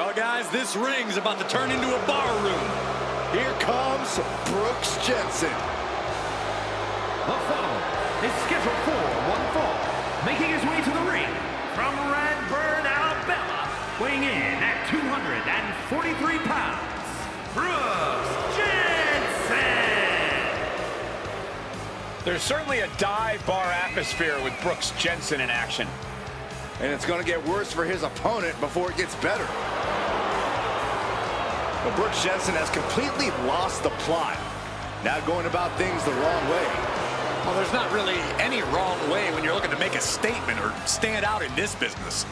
Well, guys, this ring's about to turn into a bar room. Here comes Brooks Jensen. The following is scheduled for one fall. Making his way to the ring from Redburn, Alabama, weighing in at 243 pounds, Brooks Jensen. There's certainly a dive bar atmosphere with Brooks Jensen in action. And it's going to get worse for his opponent before it gets better. But Brooks Jensen has completely lost the plot. Now going about things the wrong way. Well, there's not really any wrong way when you're looking to make a statement or stand out in this business.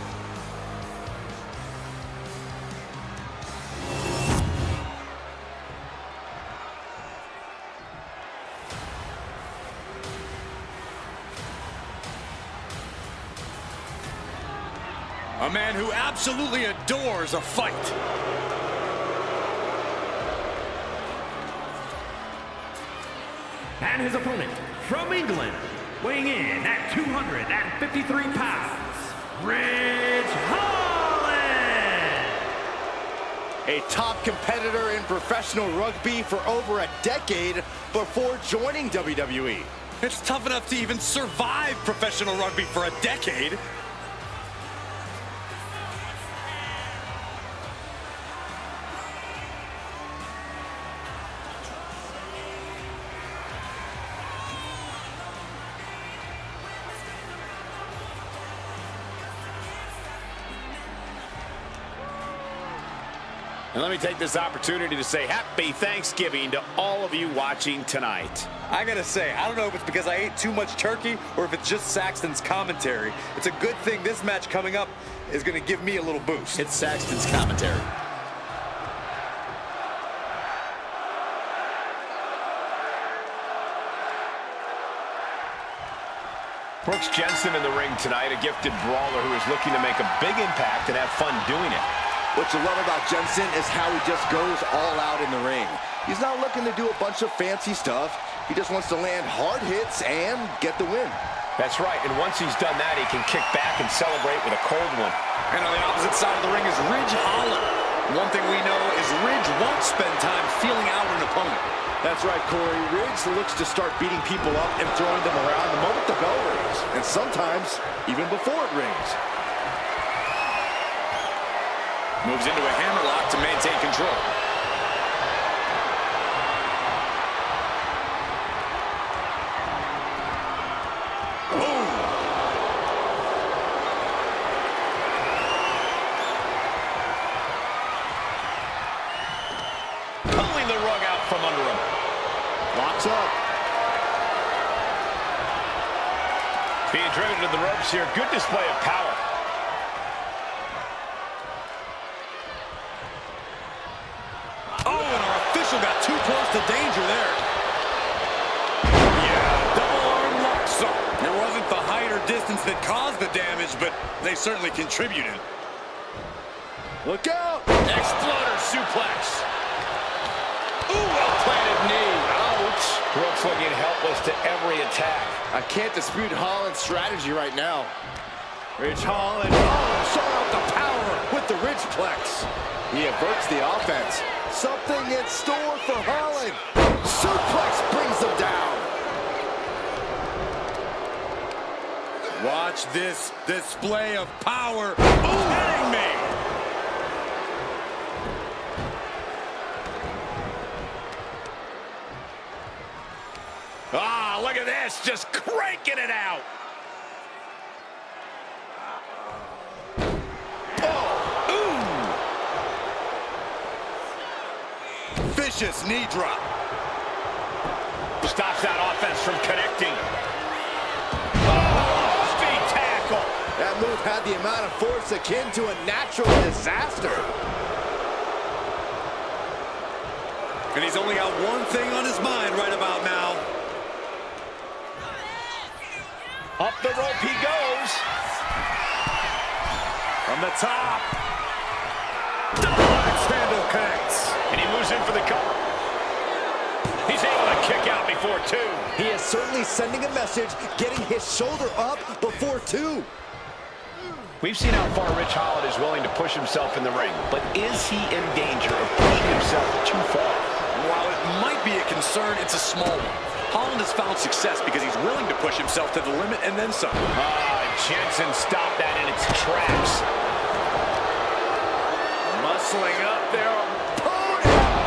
A man who absolutely adores a fight. And his opponent from England, weighing in at 253 pounds, Ridge Holland. A top competitor in professional rugby for over a decade before joining WWE. It's tough enough to even survive professional rugby for a decade. And let me take this opportunity to say happy Thanksgiving to all of you watching tonight. I gotta say, I don't know if it's because I ate too much turkey or if it's just Saxton's commentary. It's a good thing this match coming up is gonna give me a little boost. It's Saxton's commentary. Brooks Jensen in the ring tonight, a gifted brawler who is looking to make a big impact and have fun doing it. What you love about Jensen is how he just goes all out in the ring. He's not looking to do a bunch of fancy stuff. He just wants to land hard hits and get the win. That's right, and once he's done that, he can kick back and celebrate with a cold one. And on the opposite side of the ring is Ridge Holland. One thing we know is Ridge won't spend time feeling out an opponent. That's right, Corey. Ridge looks to start beating people up and throwing them around the moment the bell rings, and sometimes even before it rings. Moves into a hammerlock to maintain control. Boom! Pulling the rug out from under him. Locks up. Being driven to the ropes here. Good display of power. Got too close to danger there. Yeah, double arm locksup. It wasn't the height or distance that caused the damage, but they certainly contributed. Look out! Exploder suplex. Ooh, well-planted knee. Ouch. Brooks looking helpless to every attack. I can't dispute Holland's strategy right now. Ridge Holland, showing out the power with the Ridgeplex. He averts the offense. Something in store for Holland. Suplex brings them down. Watch this display of power. Ooh, hitting me. Ah, look at this, just cranking it out. Vicious knee drop. Stops that offense from connecting. Oh, speed tackle. That move had the amount of force akin to a natural disaster. And he's only got one thing on his mind right about now. Up the rope he goes. From the top. Double axe handle connects. And he moves in for the cover. He's able to kick out before two. He is certainly sending a message, getting his shoulder up before two. We've seen how far Rich Holland is willing to push himself in the ring, but is he in danger of pushing himself too far? While it might be a concern, it's a small one. Holland has found success because he's willing to push himself to the limit and then some. Jensen stopped that in its tracks. Muscling up there.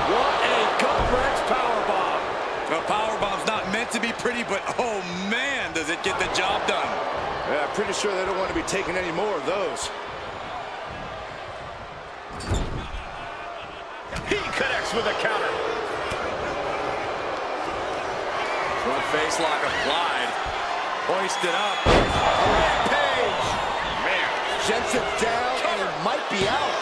What a gut-wrench powerbomb. The powerbomb's not meant to be pretty, but oh man, does it get the job done. Yeah, pretty sure they don't want to be taking any more of those. He connects with a counter. Front face lock applied. Hoisted up. Rampage. Man, Jensen's down and it might be out.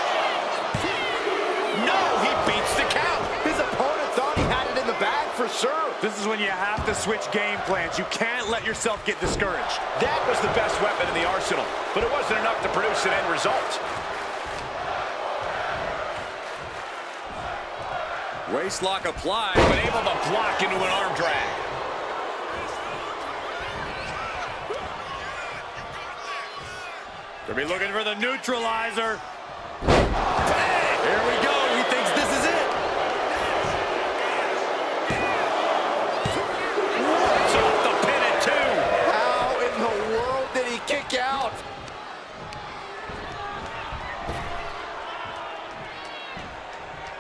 No, he beats the count. His opponent thought he had it in the bag for sure. This is when you have to switch game plans. You can't let yourself get discouraged. That was the best weapon in the arsenal, but it wasn't enough to produce an end result. Waist lock applied. But able to block into an arm drag. Could be looking for the neutralizer. Here we go. He thinks this is it. It's off the pin at 2. How in the world did he kick out?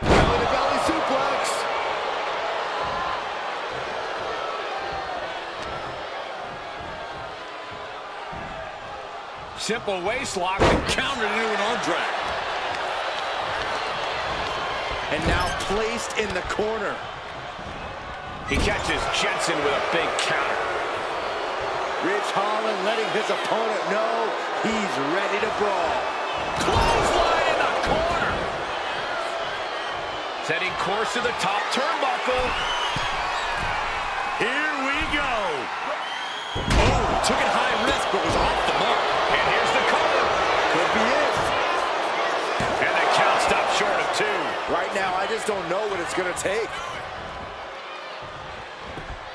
Belly-to-belly suplex. Simple waist lock and countered into an arm drag. And now placed in the corner. He catches Jensen with a big counter. Rich Holland letting his opponent know he's ready to brawl. Clothesline in the corner. Setting course to the top turnbuckle. Here we go. Oh, took it high risk, but was off the mark. And here's the cover. Could be it. And the count stopped short of 2. Right now, I just don't know what it's going to take.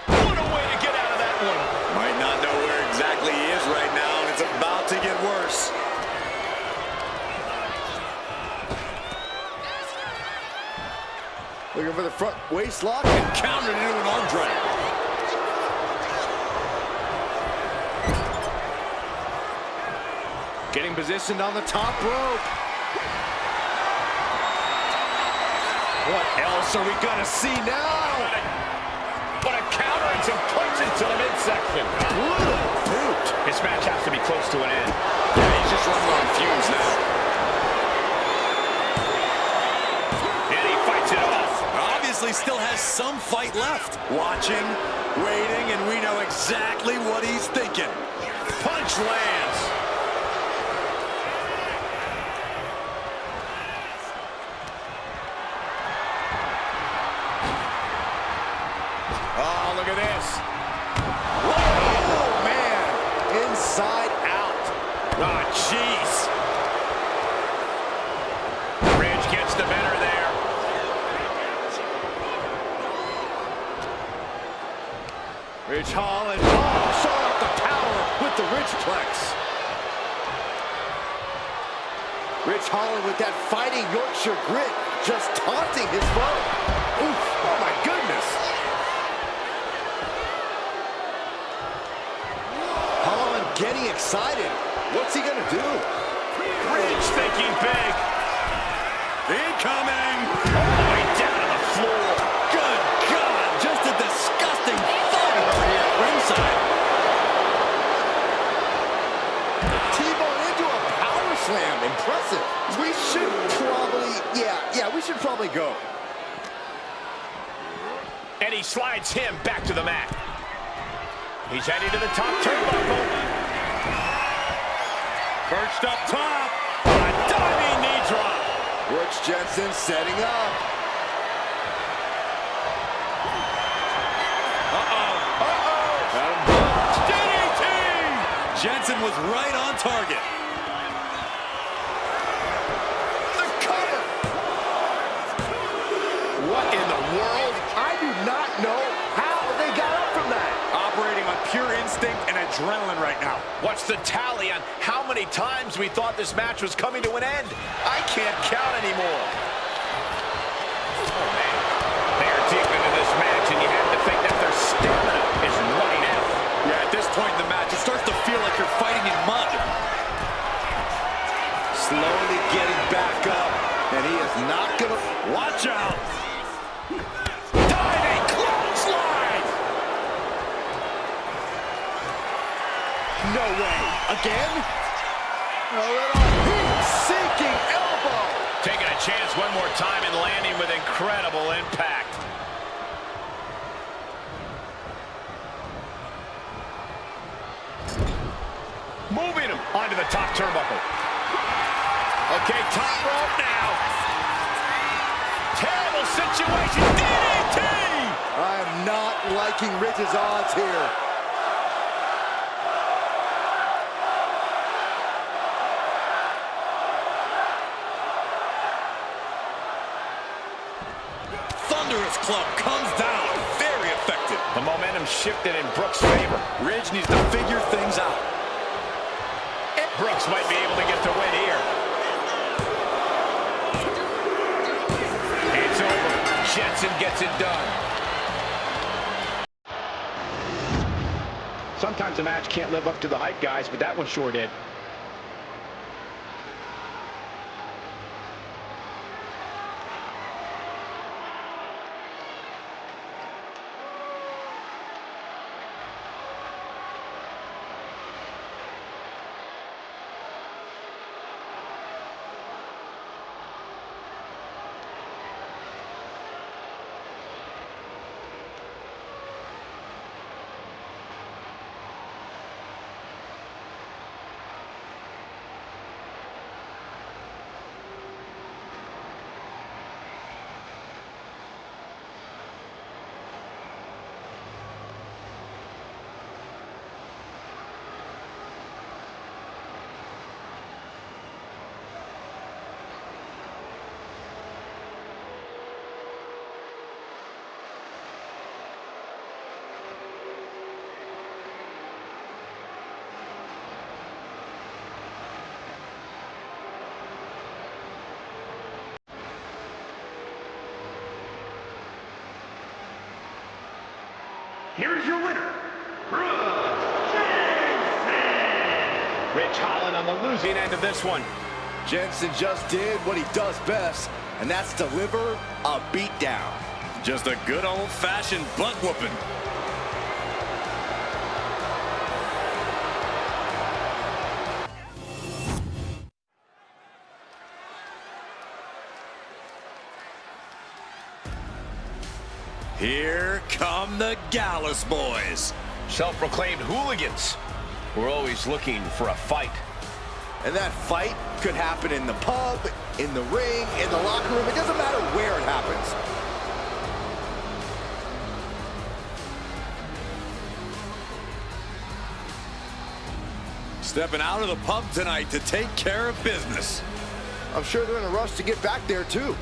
What a way to get out of that one. Might not know where exactly he is right now, and it's about to get worse. Looking for the front waist lock. And countered into an arm drag. Getting positioned on the top rope. What else are we going to see now? But a counter and some punches to the midsection. Brutal boot. This match has to be close to an end. Yeah, he's just running on fumes now. And he fights it off. Obviously still has some fight left. Watching, waiting, and we know exactly what he's thinking. Punch lands. Oh, look at this. Oh, man. Inside out. Ah, jeez. Ridge gets the better there. Rich Holland. Oh, showing up the power with the Ridgeplex. Rich Holland with that fighting Yorkshire grit, just taunting his foe. Oof, oh my goodness. Holland getting excited. What's he gonna do? Ridge thinking big. Incoming. All the way down to the floor. Good God, just a disgusting fight over here at ringside. T-bone into a power slam. Impressive. We should probably, we should probably go. And he slides him back to the mat. He's heading to the top turnbuckle. Perched up top. A diving knee drop. Butch Jensen setting up. DDT! Jensen was right on target. The cover. What in the world? I do not know how they got up from that. Operating on pure instinct and adrenaline right now. What's the tally on how many times we thought this match was coming to an end? I can't count anymore. Oh, man. They're deep into this match, and you have to think that their stamina is running out. Yeah, at this point in the match, it starts to feel like you're fighting in mud. Slowly getting back up, and he is not gonna... Watch out! Diving clothesline! No way. Again? Heat-seeking elbow. Taking a chance one more time and landing with incredible impact. Moving him onto the top turnbuckle. Okay, top rope now. Terrible situation. DDT! I am not liking Ridge's odds here. Thunderous club comes down. Very effective. The momentum shifted in Brooks' favor. Ridge needs to figure things out. Brooks might be able to get the win here. It's over. Jensen gets it done. Sometimes a match can't live up to the hype, guys, but that one sure did. Here's your winner, Jensen! Ridge Holland on the losing end of this one. Jensen just did what he does best, and that's deliver a beatdown. Just a good old-fashioned butt whooping. Here come the Gallus boys. Self-proclaimed hooligans. We're always looking for a fight. And that fight could happen in the pub, in the ring, in the locker room. It doesn't matter where it happens. Stepping out of the pub tonight to take care of business. I'm sure they're in a rush to get back there, too.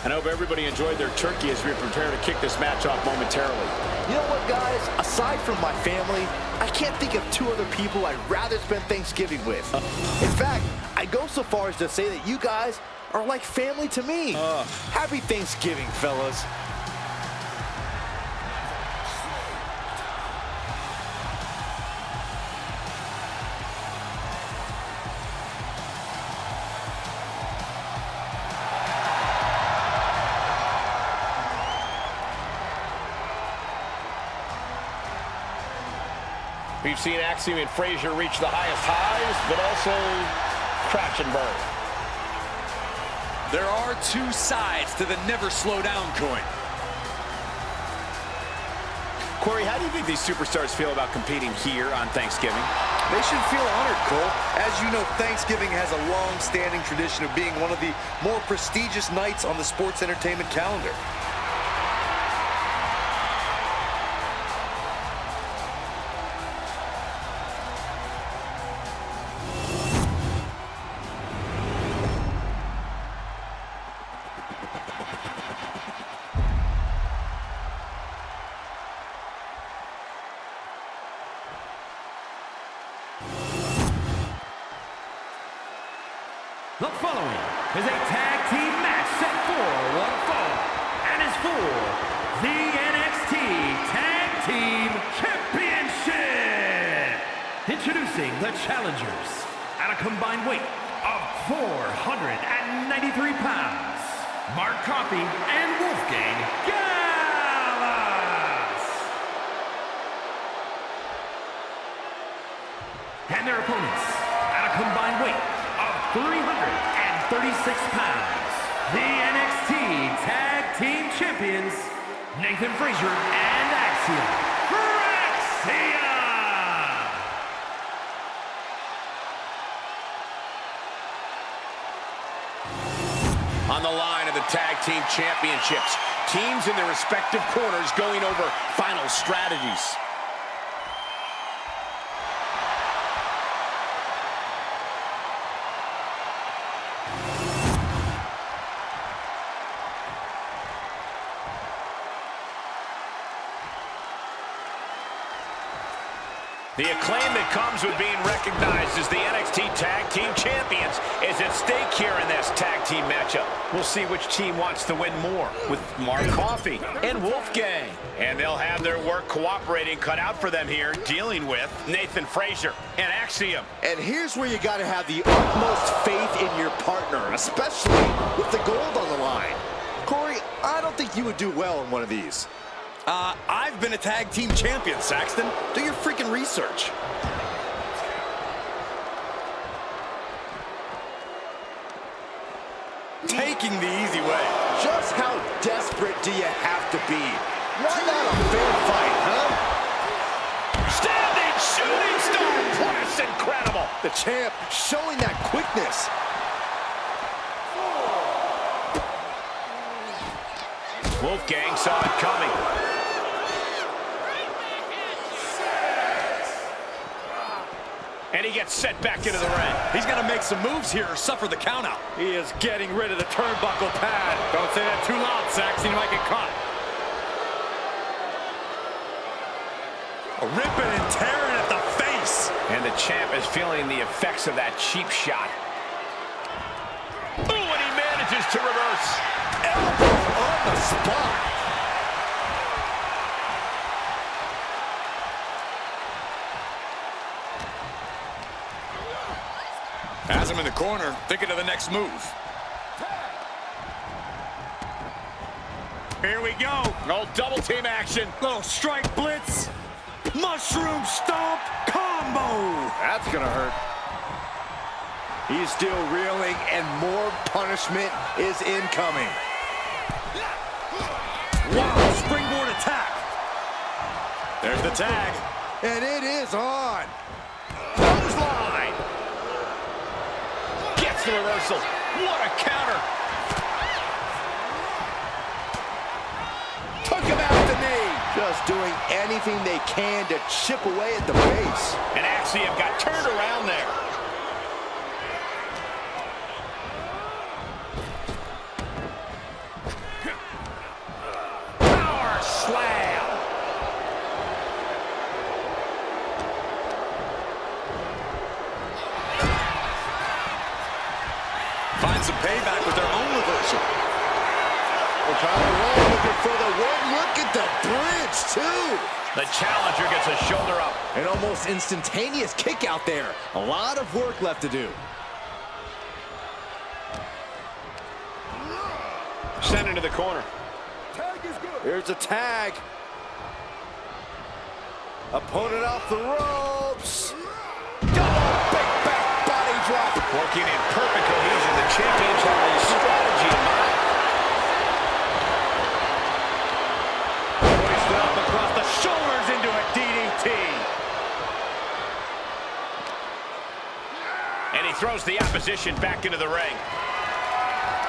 I hope everybody enjoyed their turkey as we prepare to kick this match off momentarily. You know what, guys? Aside from my family, I can't think of two other people I'd rather spend Thanksgiving with. In fact, I go so far as to say that you guys are like family to me. Happy Thanksgiving, fellas. We've seen Axiom and Frazier reach the highest highs, but also crash and burn. There are two sides to the never slow down coin. Corey, how do you think these superstars feel about competing here on Thanksgiving? They should feel honored, Cole. As you know, Thanksgiving has a long-standing tradition of being one of the more prestigious nights on the sports entertainment calendar. The following is a tag team match set for one fall and is for the NXT Tag Team Championship. Introducing the challengers at a combined weight of 493 pounds, Mark Coffey and Wolfgang Gallus. And their opponents at a combined weight of 336 pounds, the NXT Tag Team Champions, Nathan Frazier and Axiom Fraxiom. On the line of the Tag Team Championships, teams in their respective corners going over final strategies. The acclaim that comes with being recognized as the NXT Tag Team Champions is at stake here in this tag team matchup. We'll see which team wants to win more with Mark Coffey and Wolfgang. And they'll have their work cooperating cut out for them here, dealing with Nathan Frazier and Axiom. And here's where you got to have the utmost faith in your partner, especially with the gold on the line. Corey, I don't think you would do well in one of these. I've been a tag team champion, Saxton. Do your freaking research. Taking the easy way. Just how desperate do you have to be? Why not a fair fight, huh? Standing shooting star press, incredible. The champ showing that quickness. Wolfgang saw it coming. And he gets set back into the ring. He's got to make some moves here or suffer the countout. He is getting rid of the turnbuckle pad. Don't say that too loud, Saxton. You might get caught. Ripping and tearing at the face. And the champ is feeling the effects of that cheap shot. Ooh, and he manages to reverse. Elbow on the spot. Has him in the corner, thinking of the next move. Here we go. Old double team action. Little strike blitz. Mushroom stomp combo. That's gonna hurt. He's still reeling, and more punishment is incoming. Wow, springboard attack. There's the tag. And it is on. Clothesline. Gets the reversal. What a counter. Took him out at the knee. Just doing anything they can to chip away at the base. And Axiom got turned around there. Power slam. Find some payback with their own reversal. Well, looking for the win. Look at the bridge, too. The challenger gets a shoulder up. An almost instantaneous kick out there. A lot of work left to do. Sent into the corner. Here's a tag. Opponent off the ropes. Double big back body drop. Working in perfect cohesion. The champions have a strategy in mind. Hoisted up across the shoulder throws the opposition back into the ring.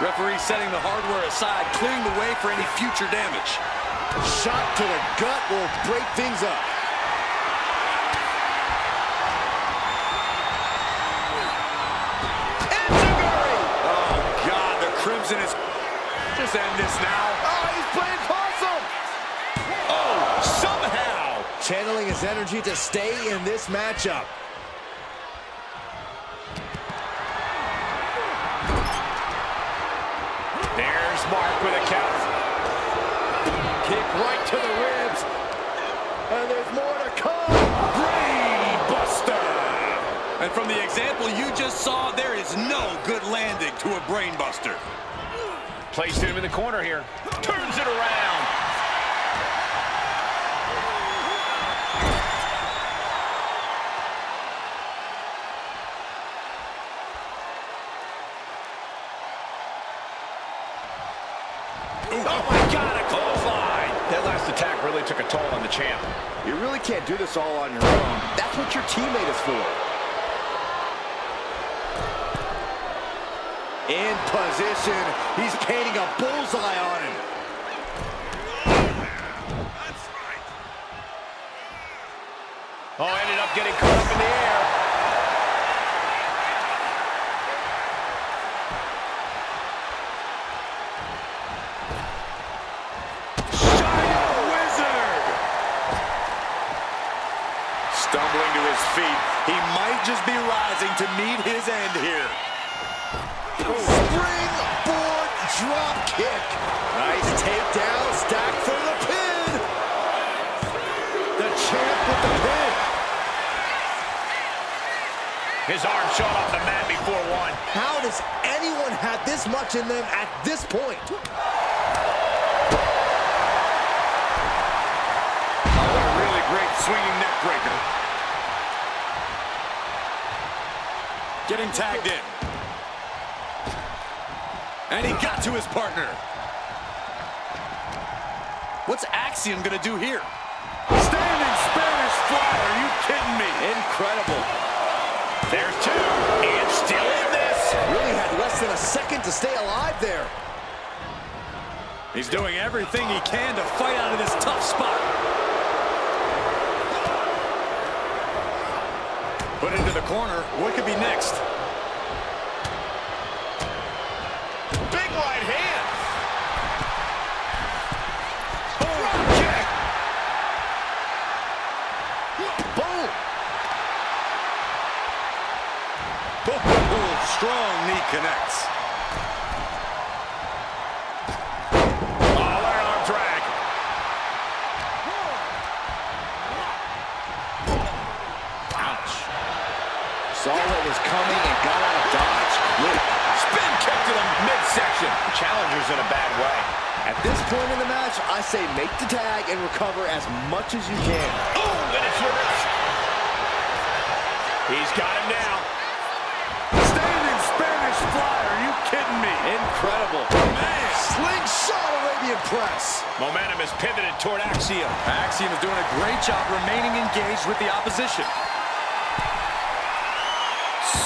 Referee setting the hardware aside, clearing the way for any future damage. Shot to the gut will break things up. Oh, God, the Crimson is... Just end this now. Oh, he's playing possum! Oh, somehow! Channeling his energy to stay in this matchup. There's Mark with a count. Kick right to the ribs. And there's more to come. Brain Buster! And from the example you just saw, there is no good landing to a Brain Buster. Placed him in the corner here. Turns it around. Oh my God, a clothesline! That last attack really took a toll on the champ. You really can't do this all on your own. That's what your teammate is for. In position, he's painting a bullseye on him. Oh, ended up getting caught up in the air. Wizard! Stumbling to his feet, he might just be rising to meet his end here. Springboard drop kick. Nice takedown, stack for the pin. The champ with the pin. His arm shot off the mat before one. How does anyone have this much in them at this point? Oh, what a really great swinging neck breaker. Getting tagged in. And he got to his partner. What's Axiom gonna do here? Standing Spanish fly, are you kidding me? Incredible. There's two, and still in this. Really had less than a second to stay alive there. He's doing everything he can to fight out of this tough spot. Put into the corner. What could be next? Big right hand. Drop kick. Boom. Strong knee connects. Oh, what an arm drag. Ouch. Saw what was coming and got out of dodge quick. Spin kick to the midsection. Challenger's in a bad way. At this point in the match, I say make the tag and recover as much as you can. Oh, and it's reversed. He's got him now. Standing Spanish fly, are you kidding me? Incredible. Man. Slingshot Arabian press. Momentum is pivoted toward Axiom. Axiom is doing a great job remaining engaged with the opposition.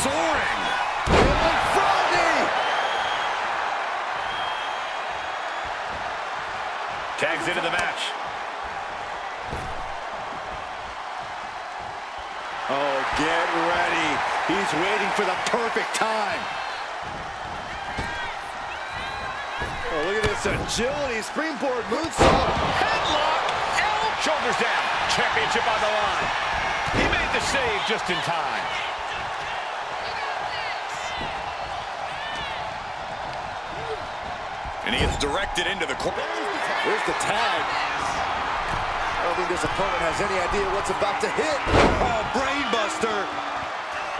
Soaring. Tags into the match. Oh, get ready. He's waiting for the perfect time. Oh, look at this agility. Springboard moonsault. Headlock. Shoulders down. Championship on the line. He made the save just in time. And he gets directed into the corner. Here's the tag. I don't think this opponent has any idea what's about to hit. Oh, brain buster.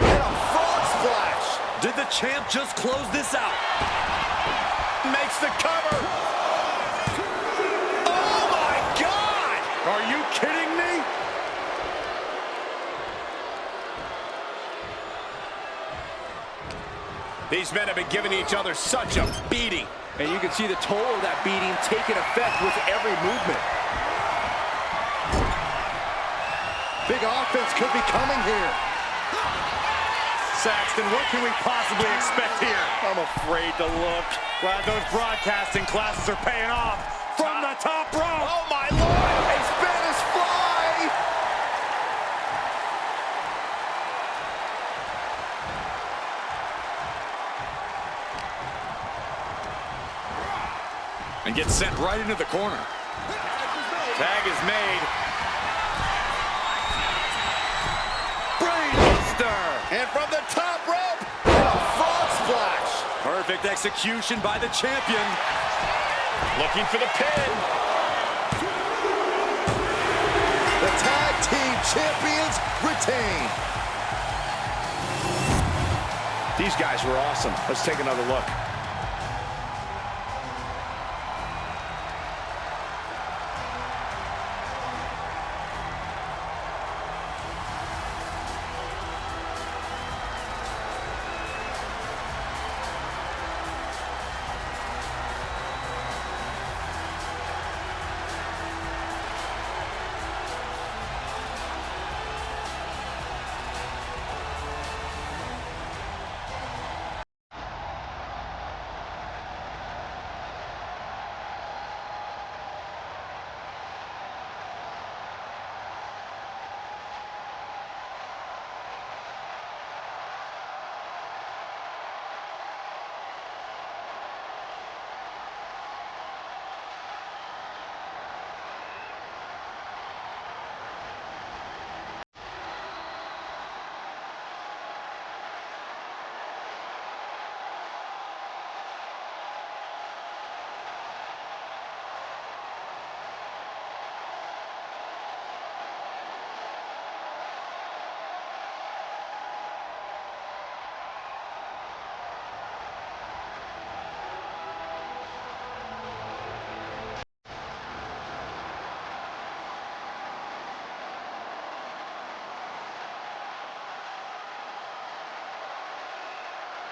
And a frog splash. Did the champ just close this out? Makes the cover. Oh, my God. Are you kidding me? These men have been giving each other such a beating. And you can see the toll of that beating taking effect with every movement. Big offense could be coming here. Saxton, what can we possibly expect here? I'm afraid to look. Glad those broadcasting classes are paying off. From the top rope. Oh my Lord, a Spanish fly. And gets sent right into the corner. Tag is made. Brainbuster! And from the top rope, a frog splash. Perfect execution by the champion. Looking for the pin. The tag team champions retain. These guys were awesome. Let's take another look.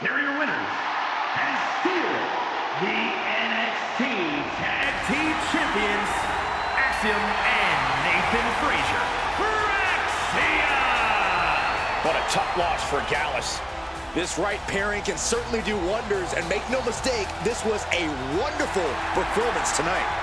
Here are your winners, and still the NXT Tag Team Champions, Axiom and Nathan Frazier. What a tough loss for Gallus. This right pairing can certainly do wonders, and make no mistake, this was a wonderful performance tonight.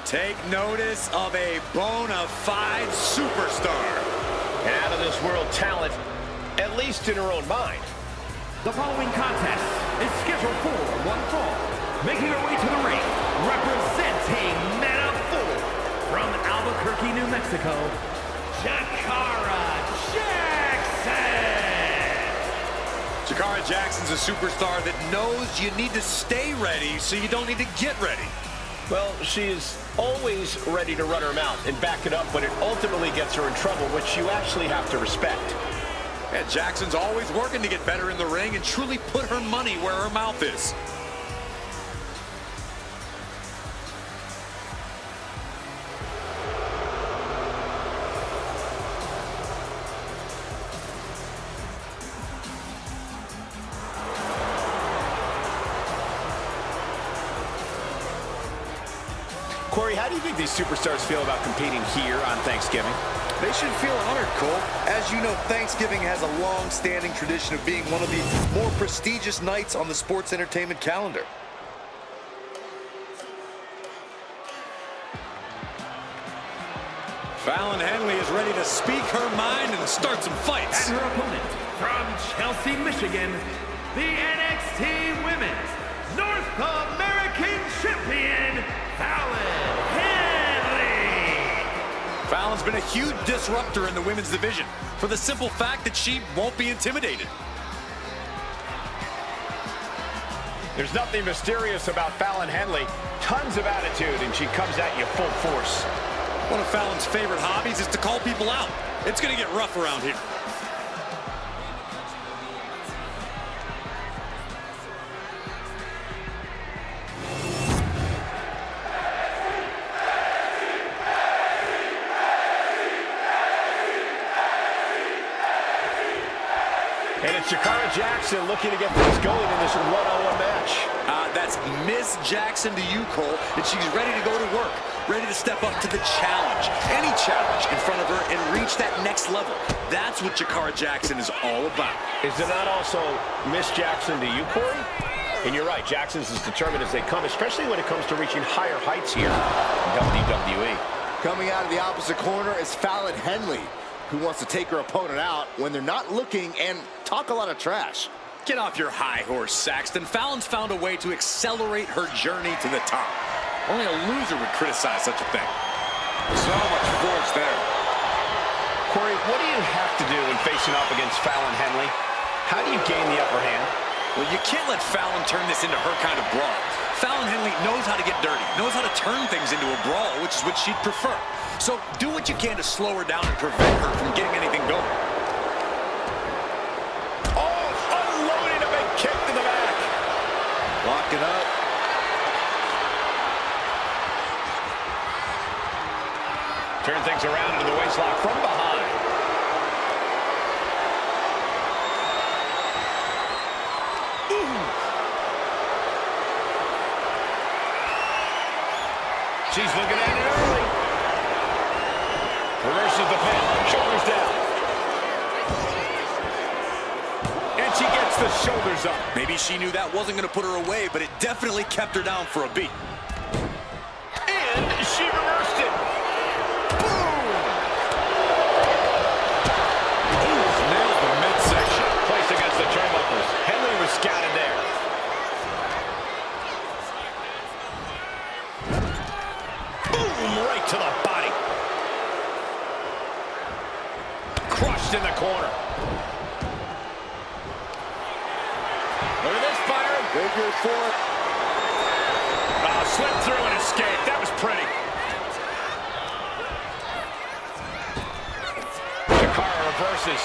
Take notice of a bona fide superstar. An out-of-this-world talent, at least in her own mind. The following contest is scheduled for one fall. Making her way to the ring, representing Meta 4 from Albuquerque, New Mexico, Jakara Jackson. Jakara Jackson's a superstar that knows you need to stay ready so you don't need to get ready. Well, she is always ready to run her mouth and back it up when it ultimately gets her in trouble, which you actually have to respect. And Jackson's always working to get better in the ring and truly put her money where her mouth is. Corey, how do you think these superstars feel about competing here on Thanksgiving? They should feel honored, Cole. As you know, Thanksgiving has a long-standing tradition of being one of the more prestigious nights on the sports entertainment calendar. Fallon Henley is ready to speak her mind and start some fights. And her opponent from Chelsea, Michigan, the NXT Women's North American Champion, Fallon Henley. Fallon's been a huge disruptor in the women's division for the simple fact that she won't be intimidated. There's nothing mysterious about Fallon Henley. Tons of attitude, and she comes at you full force. One of Fallon's favorite hobbies is to call people out. It's going to get rough around here. And it's Jakara Jackson looking to get things going in this one-on-one match. That's Miss Jackson to you, Cole, and she's ready to go to work, ready to step up to the challenge, any challenge in front of her, and reach that next level. That's what Jakara Jackson is all about. Is it not also Miss Jackson to you, Corey? And you're right, Jackson's as determined as they come, especially when it comes to reaching higher heights here in WWE. Coming out of the opposite corner is Fallon Henley, who wants to take her opponent out when they're not looking and talk a lot of trash. Get off your high horse, Saxton. Fallon's found a way to accelerate her journey to the top. Only a loser would criticize such a thing. So much force there. Corey, what do you have to do when facing off against Fallon Henley? How do you gain the upper hand? Well, you can't let Fallon turn this into her kind of brawl. Fallon Henley knows how to get dirty, knows how to turn things into a brawl, which is what she'd prefer. So do what you can to slow her down and prevent her from getting anything going. Oh, unloading a big kick to the back. Lock it up. Turn things around into the waistlock from behind. Ooh. She's looking at it early. Reverses the pin, shoulders down. And she gets the shoulders up. Maybe she knew that wasn't going to put her away, but it definitely kept her down for a beat. And she reversed it. Boom! Ooh, nailed the midsection. Placed against the turnbuckles. Henley was scouted there. Boom! Right to the body. Crushed in the corner. Look at this, Byron. Figure four. Slipped through and escaped. That was pretty. Jakara reverses.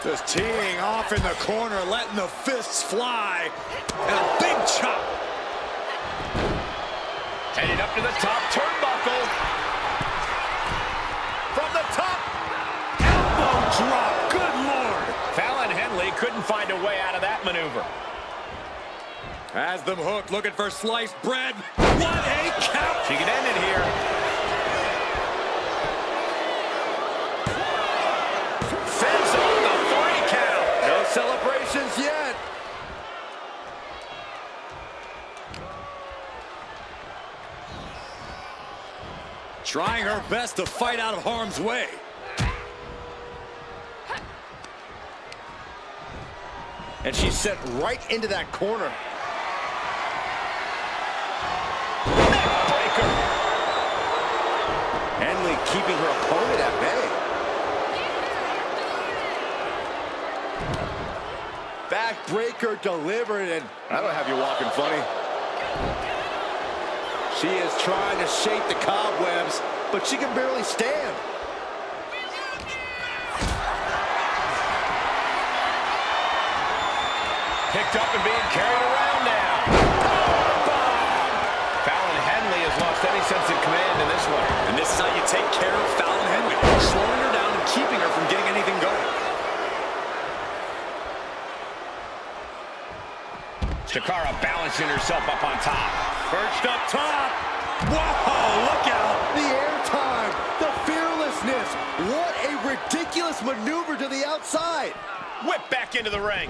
Just teeing off in the corner, letting the fists fly. And a big chop. Heading up to the top turnbuckle. From the top. Elbow drop. Good Lord. Fallon Henley couldn't find a way out of that maneuver. Has them hooked, looking for sliced bread. What a count. She can end it here. Fends off the 3 count. No celebrations yet. Trying her best to fight out of harm's way. And she's sent right into that corner. Neckbreaker. Henley keeping her opponent at bay. Backbreaker delivered, and I don't have you walking funny. She is trying to shake the cobwebs, but she can barely stand. Picked up and being carried around now. Fallon Henley has lost any sense of command in this one. And this is how you take care of Fallon Henley. Slowing her down and keeping her from getting anything going. Jakara balancing herself up on top. Perched up top. Whoa, look out. The airtime, the fearlessness. What a ridiculous maneuver to the outside. Whip back into the ring.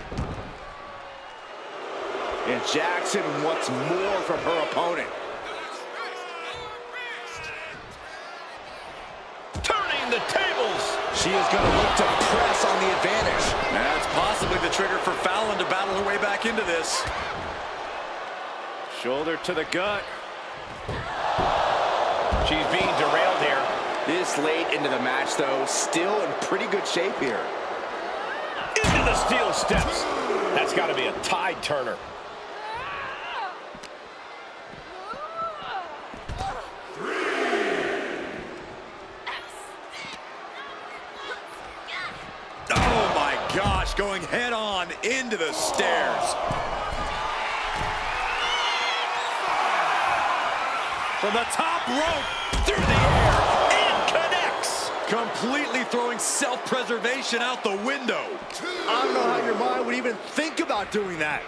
And Jackson wants more from her opponent. Turning the tables. She is going to look to press on the advantage. That's possibly the trigger for Fallon to battle her way back into this. Shoulder to the gut. She's being derailed here. This late into the match, though, still in pretty good shape here. Into the steel steps. That's got to be a tide turner. Oh my gosh, going head on into the stairs. From the top rope, through the air, and connects. Completely throwing self-preservation out the window. I don't know how your mind would even think about doing that.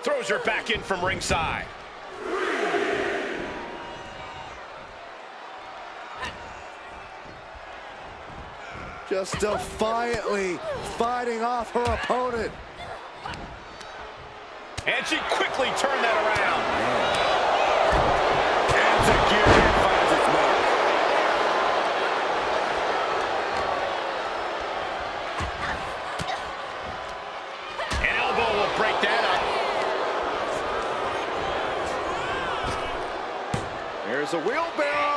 Throws her back in from ringside. Just defiantly fighting off her opponent. And she quickly turned that around. And Jakara finds its mark. An elbow will break that up. There's a wheelbarrow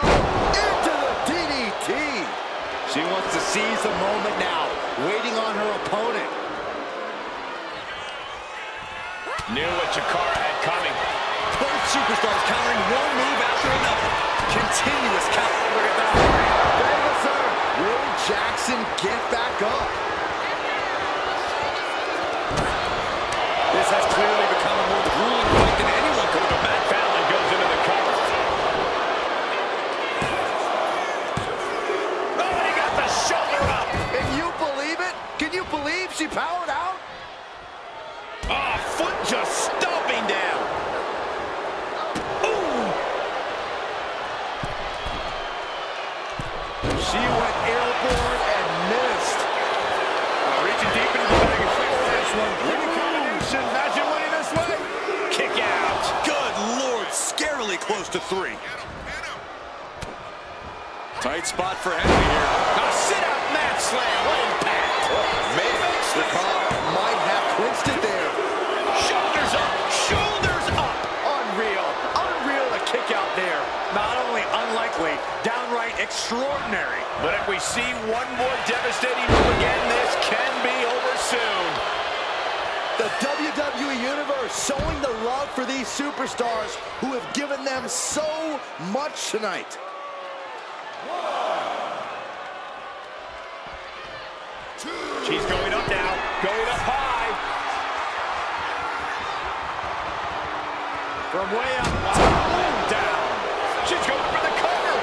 into the DDT. She wants to seize the moment now, waiting on her opponent. Knew what Jakara had coming. Both superstars countering one move after another. Continuous count. Look at that. Will Jackson get back up? This has clearly become a more grueling fight than anyone could have imagined. Fallon goes into the cover. Oh, and he got the shoulder up. Can you believe it? Can you believe she powered out? Oh, foot just stomping down. Ooh. She went airborne and missed. Reaching deep into the bag of tricks for this one. Pretty combination. Imagine winning this way. Kick out. Good Lord, scarily close to 3. Tight spot for Henley here. A sit-out mat slam. What impact. Maybe the car might have clinched it there. Shoulders up. Shoulders up. Unreal. Unreal to kick out there. Not only unlikely, downright extraordinary. But if we see one more devastating move again, this can be over soon. The WWE Universe showing the love for these superstars who have given them so much tonight. She's going up now. Going up high. From way up. And down. She's going for the cover.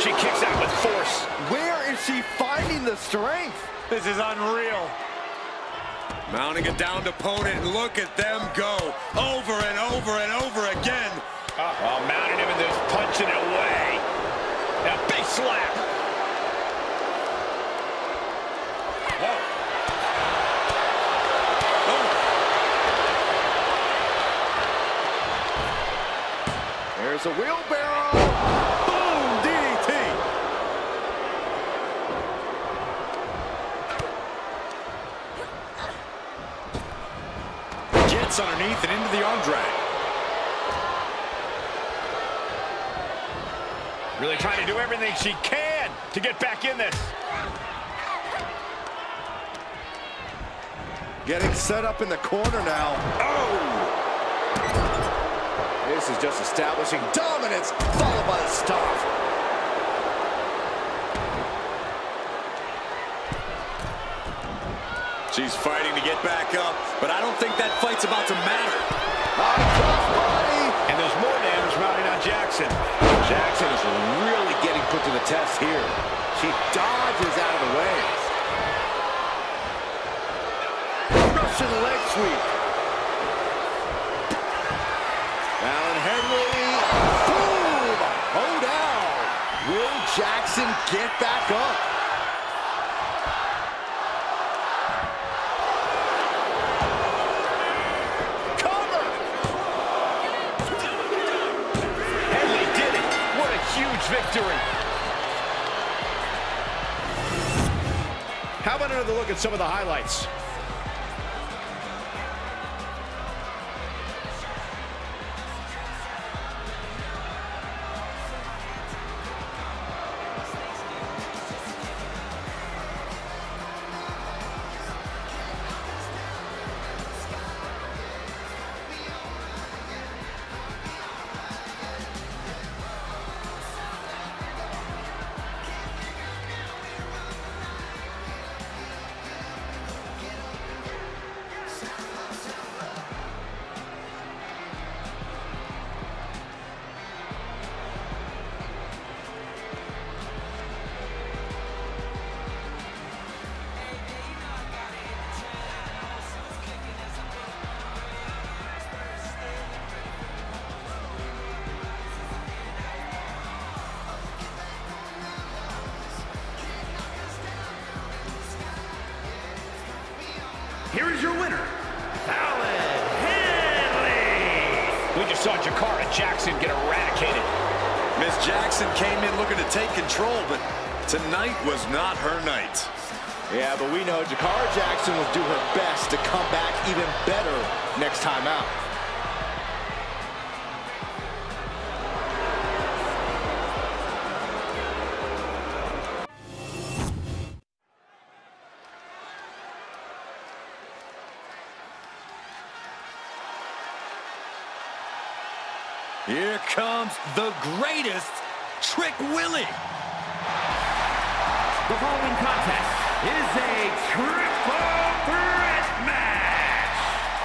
She kicks out with force. Where is she finding the strength? This is unreal. Mounting a downed opponent, and look at them go. Over and over and over again. Well, mounting him and just punching it away. A big slap. Whoa. Oh. There's a wheelbarrow. Boom, DDT. Gets underneath and into the arm drag. Really trying to do everything she can to get back in this. Getting set up in the corner now. Oh! This is just establishing dominance, followed by the stomp. She's fighting to get back up, but I don't think that fight's about to matter. And there's more damage mounting on Jackson. Jackson is really getting put to the test here. She dodges out of the way. Russian leg sweep. Fallon Henley. Boom! Oh, down. Will Jackson get back up? Victory. How about another look at some of the highlights? is your winner, Fallon, Henley. We just saw Jakara Jackson get eradicated. Miss Jackson came in looking to take control, but tonight was not her night. Yeah, but we know Jakara Jackson will do her best to come back even better next time out. Here comes the greatest Trick Willie. The following contest is a triple threat match.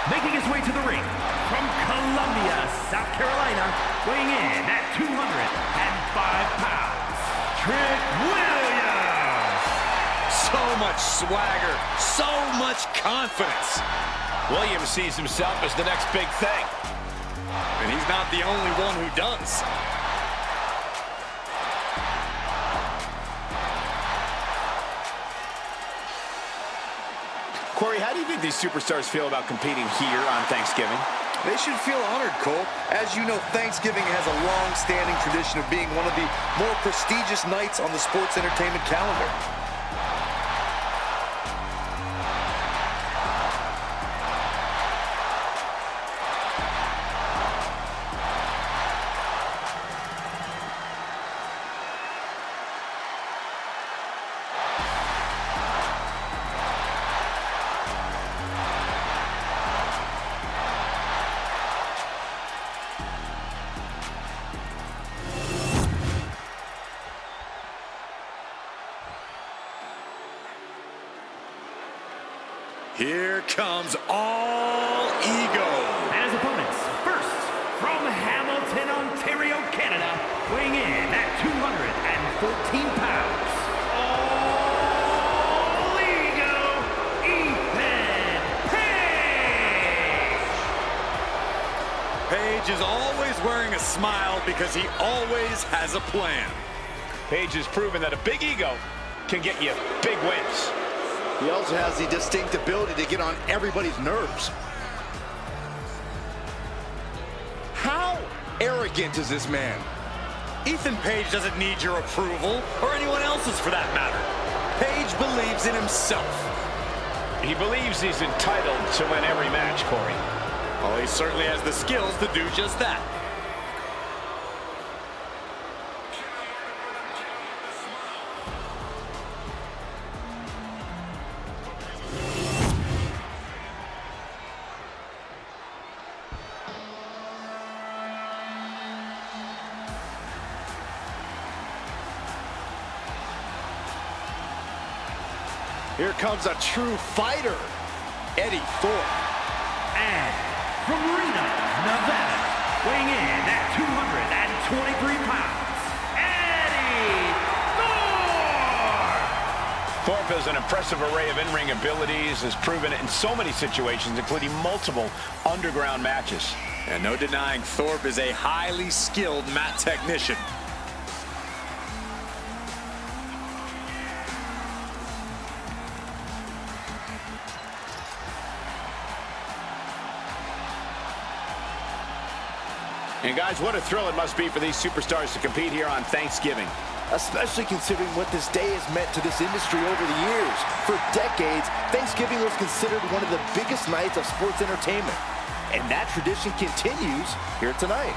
Making his way to the ring from Columbia, South Carolina, weighing in at 205 pounds, Trick Williams. So much swagger, so much confidence. Williams sees himself as the next big thing. And he's not the only one who does. Corey, how do you think these superstars feel about competing here on Thanksgiving? They should feel honored, Cole. As you know, Thanksgiving has a long-standing tradition of being one of the more prestigious nights on the sports entertainment calendar. Here comes all ego. And his opponents, first, from Hamilton, Ontario, Canada, weighing in at 214 pounds, all ego, Ethan Page. Page is always wearing a smile because he always has a plan. Page has proven that a big ego can get you big wins. He also has the distinct ability to get on everybody's nerves. How arrogant is this man? Ethan Page doesn't need your approval, or anyone else's for that matter. Page believes in himself. He believes he's entitled to win every match, Corey. Well, he certainly has the skills to do just that. Here comes a true fighter, Eddy Thorpe. And from Reno, Nevada, weighing in at 223 pounds, Eddy Thorpe! Thorpe has an impressive array of in-ring abilities, has proven it in so many situations, including multiple underground matches. And no denying Thorpe is a highly skilled mat technician. And guys, what a thrill it must be for these superstars to compete here on Thanksgiving. Especially considering what this day has meant to this industry over the years. For decades, Thanksgiving was considered one of the biggest nights of sports entertainment. And that tradition continues here tonight.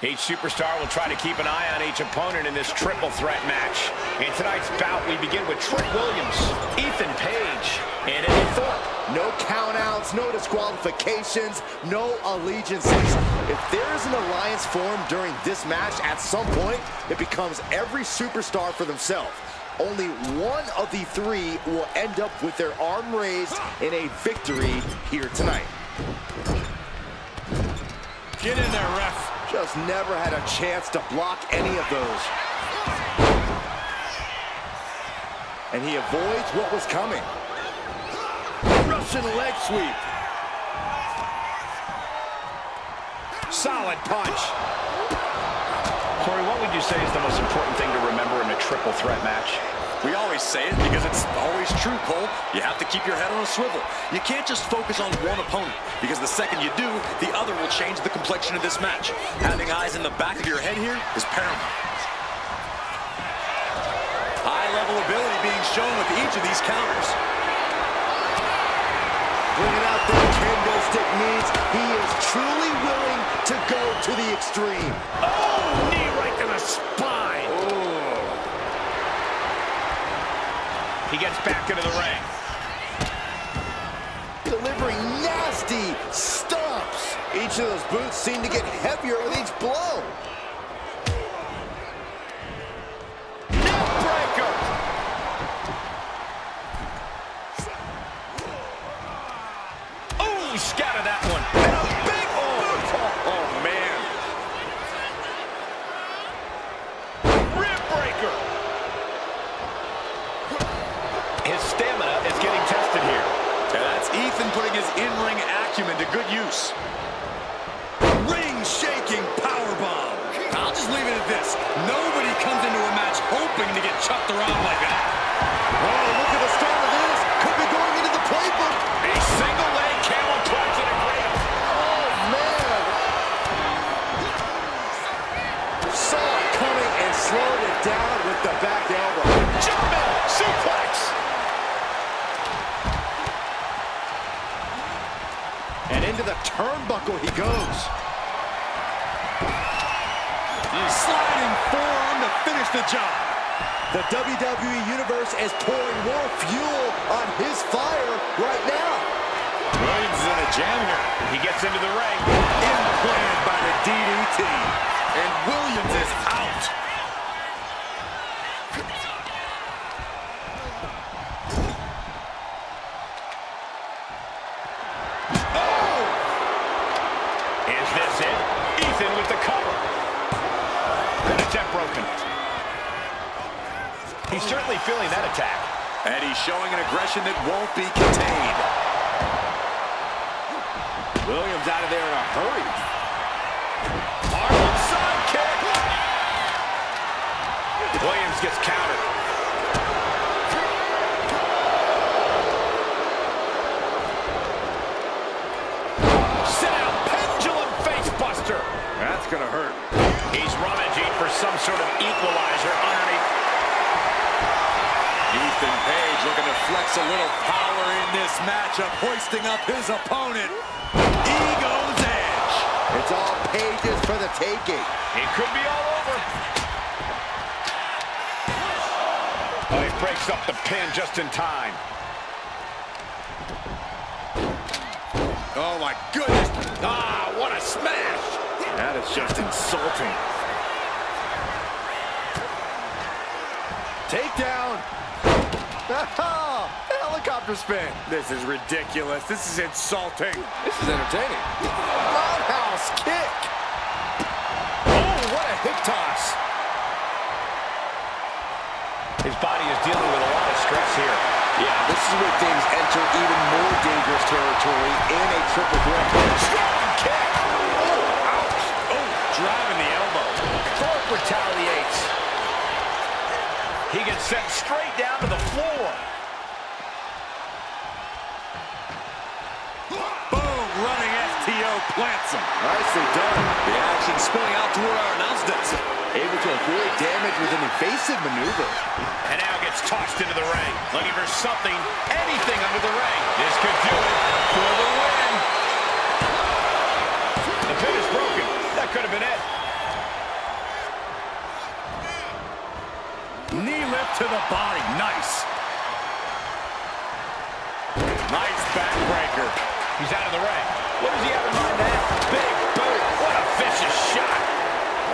Each superstar will try to keep an eye on each opponent in this triple threat match. In tonight's bout, we begin with Trick Williams, Ethan Page, and Eddy Thorpe. No countouts, no disqualifications, no allegiances. If there is an alliance formed during this match, at some point, it becomes every superstar for themselves. Only one of the three will end up with their arm raised in a victory here tonight. Get in there, ref. Just never had a chance to block any of those. and he avoids what was coming. Russian leg sweep. Solid punch. Corey, what would you say is the most important thing to remember in a triple threat match? We always say it because it's always true, Cole. You have to keep your head on a swivel. You can't just focus on one opponent, because the second you do, the other will change the complexion of this match. Having eyes in the back of your head here is paramount. High-level ability being shown with each of these counters. Bringing out their kendo stick means he is truly willing to go to the extreme. Oh, knee right to the spine. Oh. He gets back into the ring. Delivering nasty stomps. Each of those boots seem to get heavier with each blow. Neckbreaker. Oh, he scattered that one. And a big boot. Oh, man. Rib breaker. His stamina is getting tested here. And that's Ethan putting his in-ring acumen to good use. Ring-shaking powerbomb. I'll just leave it at this. Nobody comes into a match hoping to get chucked around like that. Oh, look at the start of this. Could be going into the playbook. A single leg camel clutch and a great. Oh, man. Saw it coming and slowed it down with the back elbow. German suplex. And into the turnbuckle he goes. Sliding forearm to finish the job. The WWE Universe is pouring more fuel on his fire right now. Williams is in a jam here. He gets into the ring. Implanted by the DDT. And Williams is out. Oh! Is this it? Ethan with the cover. Good attempt broken. He's certainly feeling that attack. And he's showing an aggression that won't be contained. Williams out of there in a hurry. Harlem sidekick. Williams gets countered. Sit out pendulum face buster. That's gonna hurt. He's rummaging for some sort of equalizer underneath. Ethan Page looking to flex a little power in this matchup, hoisting up his opponent. Ego's edge. It's all Pages for the taking. It could be all over. Oh, he breaks up the pin just in time. Oh, my goodness. Ah, what a smash. That is just insulting. Takedown. Helicopter spin. This is ridiculous. This is insulting. This is entertaining. Roundhouse kick. Oh, what a hip toss. His body is dealing with a lot of stress here. Yeah, this is where things enter even more dangerous territory in a triple threat. Strong kick. Oh, ouch. Oh, driving the elbow. Thorpe retaliates. He gets sent straight down to the floor. Boom, running STO plants him. Nicely done. The action spilling out toward our announce desk. Able to avoid damage with an evasive maneuver. And now gets tossed into the ring. Looking for something, anything under the ring. This could do it for the win. The pin is broken. That could have been it. Knee lift to the body. Nice. Nice backbreaker. He's out of the ring. What does he have in mind there? Big boot. What a vicious shot.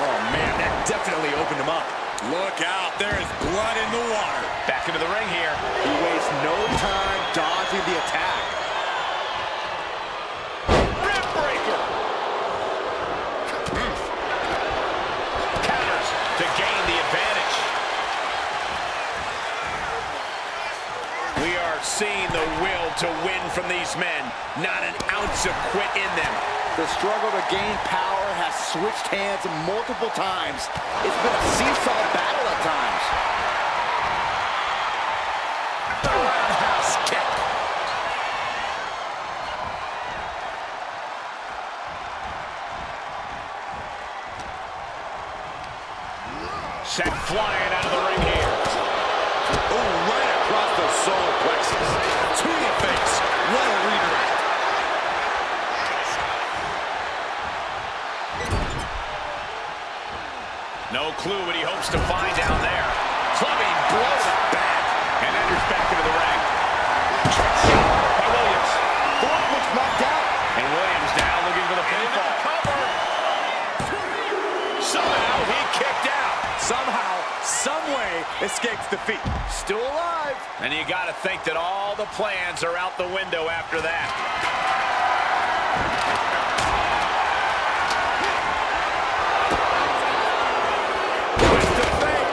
Oh, man, that definitely opened him up. Look out. There is blood in the water. Back into the ring here. He wastes no time dodging the attack. Rib breaker. Counters to gain the advantage. seen the will to win from these men. Not an ounce of quit in them. The struggle to gain power has switched hands multiple times. It's been a seesaw battle at times. Roundhouse kick. Sent flying out of the ring here. Oh, right across the solar plexus. To the face. What a redirect. No clue what he hopes to find down there. Clubbing blow to the back. And enters back into the ring. Trick shot by Williams. Thorpe looks knocked out. And Williams now looking for the pinfall. Somehow he kicked out. Somehow, some way, escapes defeat. Still alive. And you got to think that all the plans are out the window after that. Twist of fate.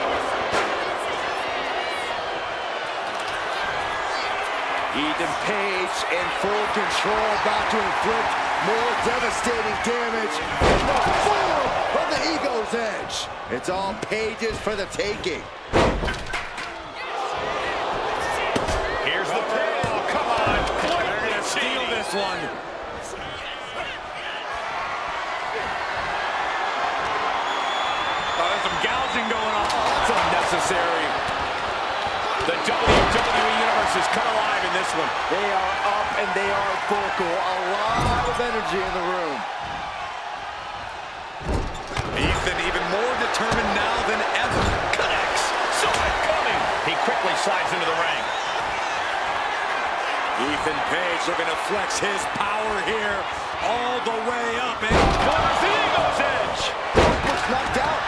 Ethan Page in full control, about to inflict more devastating damage in the form of the Ego's Edge. It's all Pages for the taking. Here's the pin. Oh, come on. They're going to steal this one. There's some gouging going on. That's unnecessary. The WWE Universe is come alive in this one. They are up and they are vocal. A lot of energy in the room. Ethan even more determined now than ever. Connects. Saw it coming. He quickly slides into the ring. Ethan Page looking to flex his power here all the way up. And Covers the Ego's Edge. Was knocked out.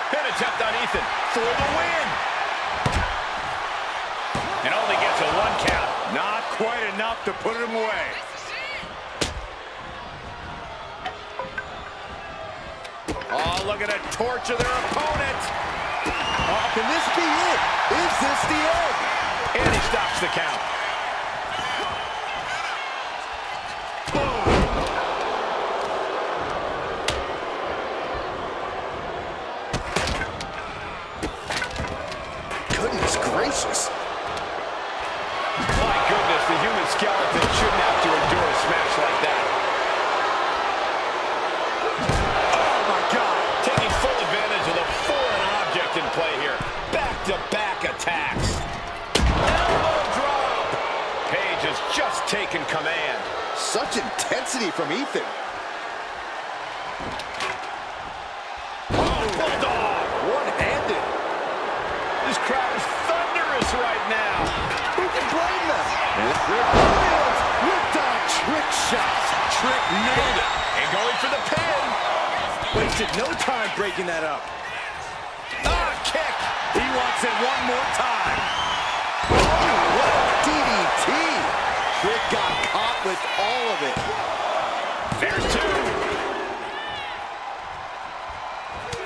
Pin attempt on Ethan for the win. And only gets a 1 count. not quite enough to put him away. Oh, looking to torture their opponent. Oh, can this be it? Is this the end? And he stops the count. Goodness gracious. My goodness, the human skeleton shouldn't have to endure a smash like that. Oh my God, taking full advantage of the foreign object in play here. Back-to-back attacks. Elbow drop. Page has just taken command. Such intensity from Ethan. Bulldog. One-handed. This crowd is thunderous right now. Who can blame them? Williams with the trick shot. Trick nailed it. And going for the pin. Wasted no time breaking that up. Ah, kick. He wants it one more time. Oh, what a DDT. Trick got caught with all of it. There's two.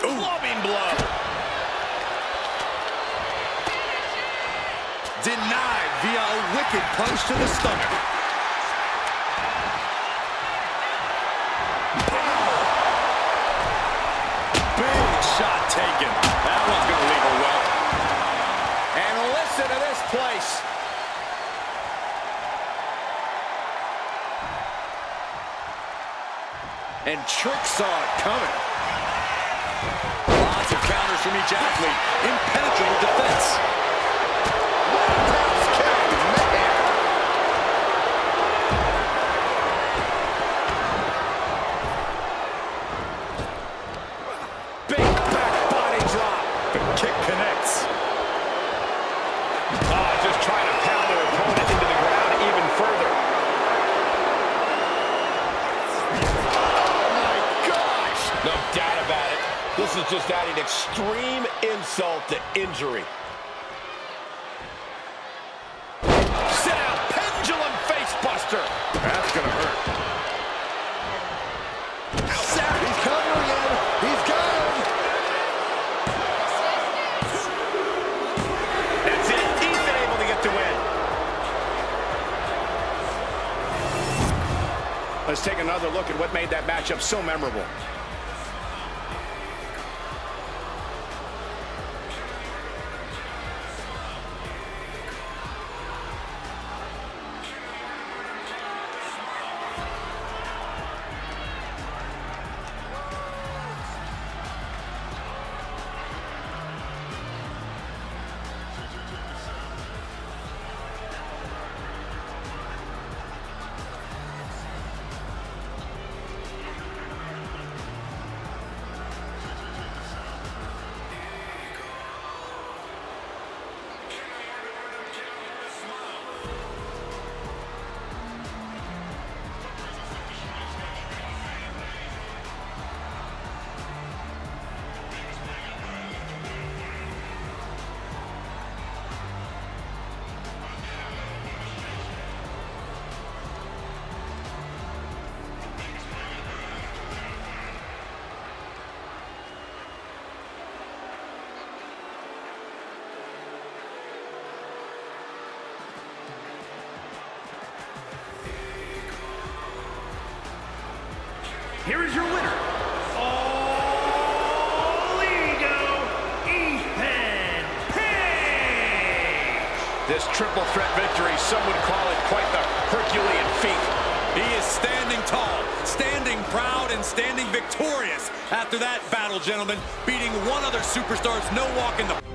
Clubbing blow. Denied via a wicked punch to the stomach. Big shot taken. That one's going to leave her well. And listen to this place. And Trick saw it coming. Lots of counters from each athlete. Impenetrable defense. Big back body drop. The kick connects. Just trying to pound their opponent into the ground even further. Oh my gosh! No doubt about it. This is just adding extreme insult to injury. Sit out, pendulum face buster. That's going to hurt. He's covering him. He's got him. That's it. Ethan able to get the win. Let's take another look at what made that matchup so memorable. Here is your winner, All Ego, Ethan Page. This triple threat victory, some would call it quite the Herculean feat. He is standing tall, standing proud, and standing victorious after that battle, gentlemen, beating one other superstar's no walk in the